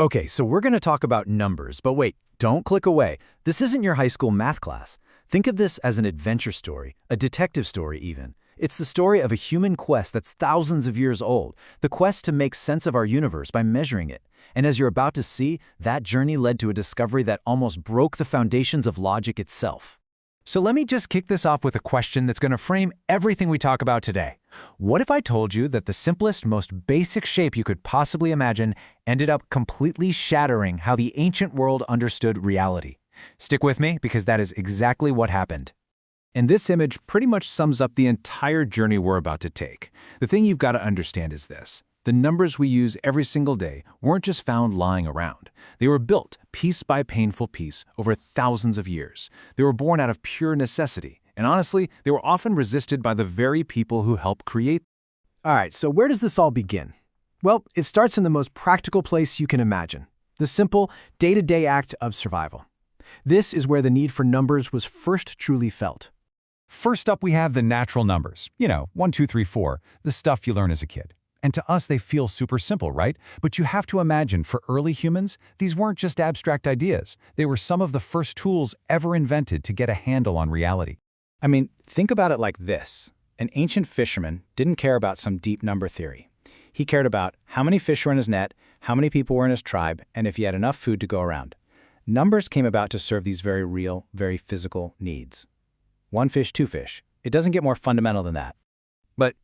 Okay, so we're going to talk about numbers, but wait, don't click away. This isn't your high school math class. Think of this as an adventure story, a detective story even. It's the story of a human quest that's thousands of years old, the quest to make sense of our universe by measuring it. And as you're about to see, that journey led to a discovery that almost broke the foundations of logic itself. So let me just kick this off with a question that's going to frame everything we talk about today. What if I told you that the simplest, most basic shape you could possibly imagine ended up completely shattering how the ancient world understood reality? Stick with me, because that is exactly what happened. And this image pretty much sums up the entire journey we're about to take. The thing you've got to understand is this. The numbers we use every single day weren't just found lying around. They were built piece by painful piece over thousands of years. They were born out of pure necessity. And honestly, they were often resisted by the very people who helped create them. All right, so where does this all begin? Well, it starts in the most practical place you can imagine, the simple, day-to-day act of survival. This is where the need for numbers was first truly felt. First up, we have the natural numbers. 1, 2, 3, 4, the stuff you learn as a kid. And to us, they feel super simple, right? But you have to imagine, for early humans, these weren't just abstract ideas. They were some of the first tools ever invented to get a handle on reality. I mean, think about it like this. An ancient fisherman didn't care about some deep number theory. He cared about how many fish were in his net, how many people were in his tribe, and if he had enough food to go around. Numbers came about to serve these very real, very physical needs. One fish, two fish. It doesn't get more fundamental than that. But,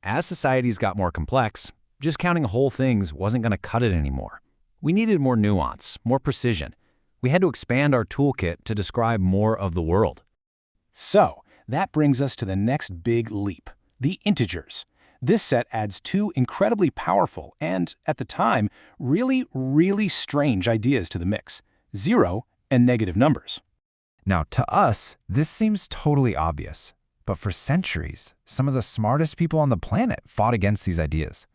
as societies got more complex, just counting whole things wasn't going to cut it anymore. We needed more nuance, more precision. We had to expand our toolkit to describe more of the world. So, that brings us to the next big leap, the integers. This set adds two incredibly powerful and, at the time, really, really strange ideas to the mix: 0 and negative numbers. Now, to us, this seems totally obvious. But for centuries, some of the smartest people on the planet fought against these ideas.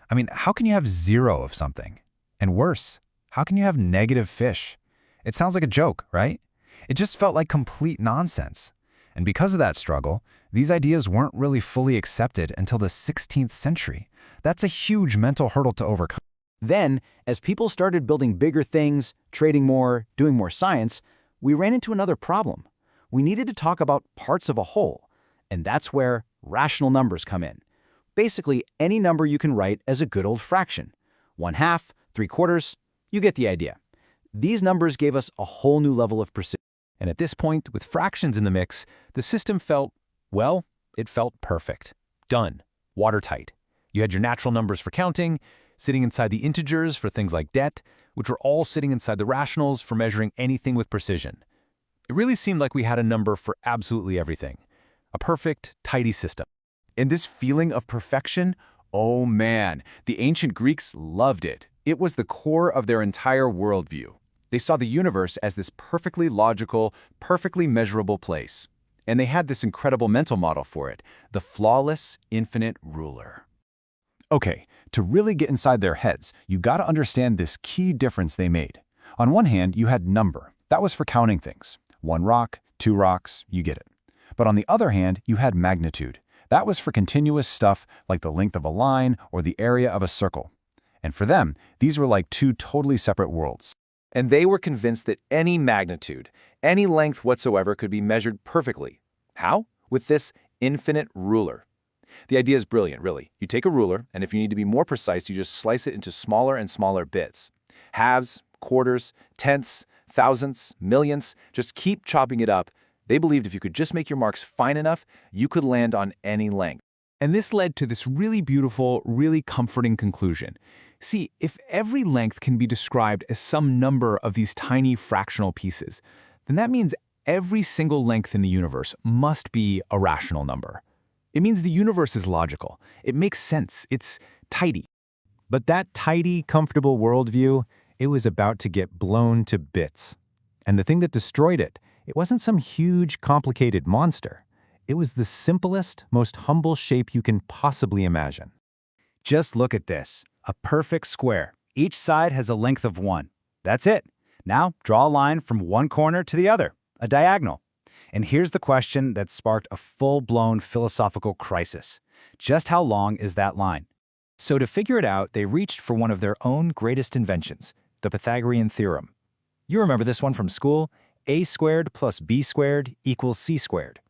I mean, how can you have 0 of something? And worse, how can you have negative fish? It sounds like a joke, right? It just felt like complete nonsense. And because of that struggle, these ideas weren't really fully accepted until the 16th century. That's a huge mental hurdle to overcome. Then, as people started building bigger things, trading more, doing more science, we ran into another problem. We needed to talk about parts of a whole. And that's where rational numbers come in. Basically, any number you can write as a good old fraction. 1/2, 3/4, you get the idea. These numbers gave us a whole new level of precision. And at this point, with fractions in the mix, the system felt, well, it felt perfect. Done. Watertight. You had your natural numbers for counting, sitting inside the integers for things like debt, which were all sitting inside the rationals for measuring anything with precision. It really seemed like we had a number for absolutely everything. A perfect, tidy system. And this feeling of perfection, oh man, the ancient Greeks loved it. It was the core of their entire worldview. They saw the universe as this perfectly logical, perfectly measurable place. And they had this incredible mental model for it, the flawless, infinite ruler. Okay, to really get inside their heads, you gotta understand this key difference they made. On one hand, you had number. That was for counting things. 1 rock, 2 rocks, you get it. But on the other hand, you had magnitude. That was for continuous stuff like the length of a line or the area of a circle. And for them, these were like two totally separate worlds. And they were convinced that any magnitude, any length whatsoever could be measured perfectly. How? With this infinite ruler. The idea is brilliant, really. You take a ruler, and if you need to be more precise, you just slice it into smaller and smaller bits. Halves, quarters, tenths, thousandths, millionths, just keep chopping it up. They believed if you could just make your marks fine enough, you could land on any length. And this led to this really beautiful, really comforting conclusion. See, if every length can be described as some number of these tiny fractional pieces, then that means every single length in the universe must be a rational number. It means the universe is logical. It makes sense. It's tidy. But that tidy, comfortable worldview, it was about to get blown to bits. And the thing that destroyed it, it wasn't some huge, complicated monster. It was the simplest, most humble shape you can possibly imagine. Just look at this, a perfect square. Each side has a length of 1. That's it. Now draw a line from one corner to the other, a diagonal. And here's the question that sparked a full-blown philosophical crisis. Just how long is that line? So to figure it out, they reached for one of their own greatest inventions, the Pythagorean theorem. You remember this one from school? A squared plus b squared equals c squared.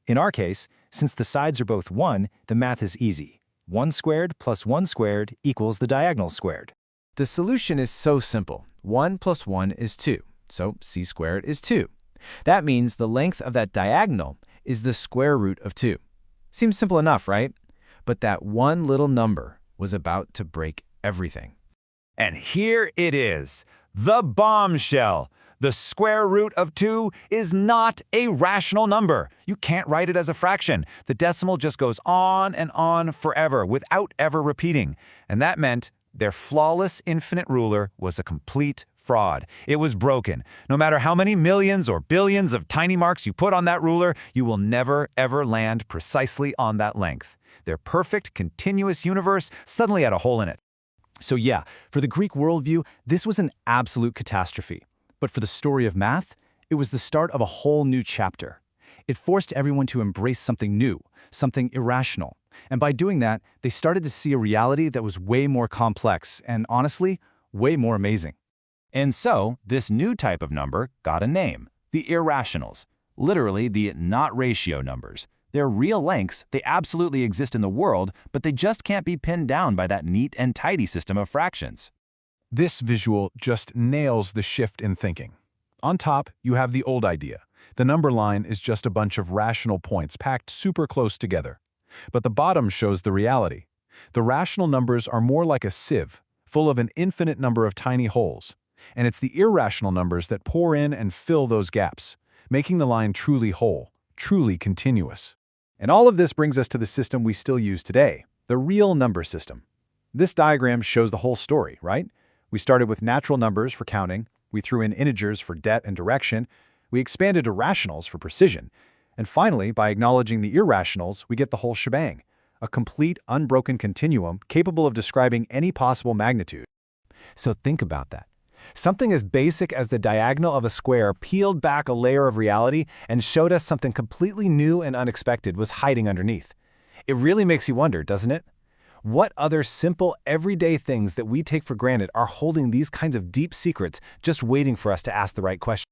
In our case, since the sides are both 1, the math is easy. 1 squared plus 1 squared equals the diagonal squared. The solution is so simple. 1 plus 1 is 2, so c squared is 2. That means the length of that diagonal is the square root of 2. Seems simple enough, right? But that one little number was about to break everything. And here it is, the bombshell. The square root of 2 is not a rational number. You can't write it as a fraction. The decimal just goes on and on forever without ever repeating. And that meant their flawless infinite ruler was a complete fraud. It was broken. No matter how many millions or billions of tiny marks you put on that ruler, you will never, ever land precisely on that length. Their perfect, continuous universe suddenly had a hole in it. So yeah, for the Greek worldview, this was an absolute catastrophe. But for the story of math, it was the start of a whole new chapter. It forced everyone to embrace something new, something irrational. And by doing that, they started to see a reality that was way more complex and, honestly, way more amazing. And so, this new type of number got a name, the irrationals, literally the not-ratio numbers. They're real lengths, they absolutely exist in the world, but they just can't be pinned down by that neat and tidy system of fractions. This visual just nails the shift in thinking. On top, you have the old idea. The number line is just a bunch of rational points packed super close together. But the bottom shows the reality. The rational numbers are more like a sieve, full of an infinite number of tiny holes. And it's the irrational numbers that pour in and fill those gaps, making the line truly whole, truly continuous. And all of this brings us to the system we still use today, the real number system. This diagram shows the whole story, right? We started with natural numbers for counting, we threw in integers for depth and direction, we expanded to rationals for precision, and finally, by acknowledging the irrationals, we get the whole shebang, a complete, unbroken continuum capable of describing any possible magnitude. So think about that. Something as basic as the diagonal of a square peeled back a layer of reality and showed us something completely new and unexpected was hiding underneath. It really makes you wonder, doesn't it? What other simple, everyday things that we take for granted are holding these kinds of deep secrets just waiting for us to ask the right question?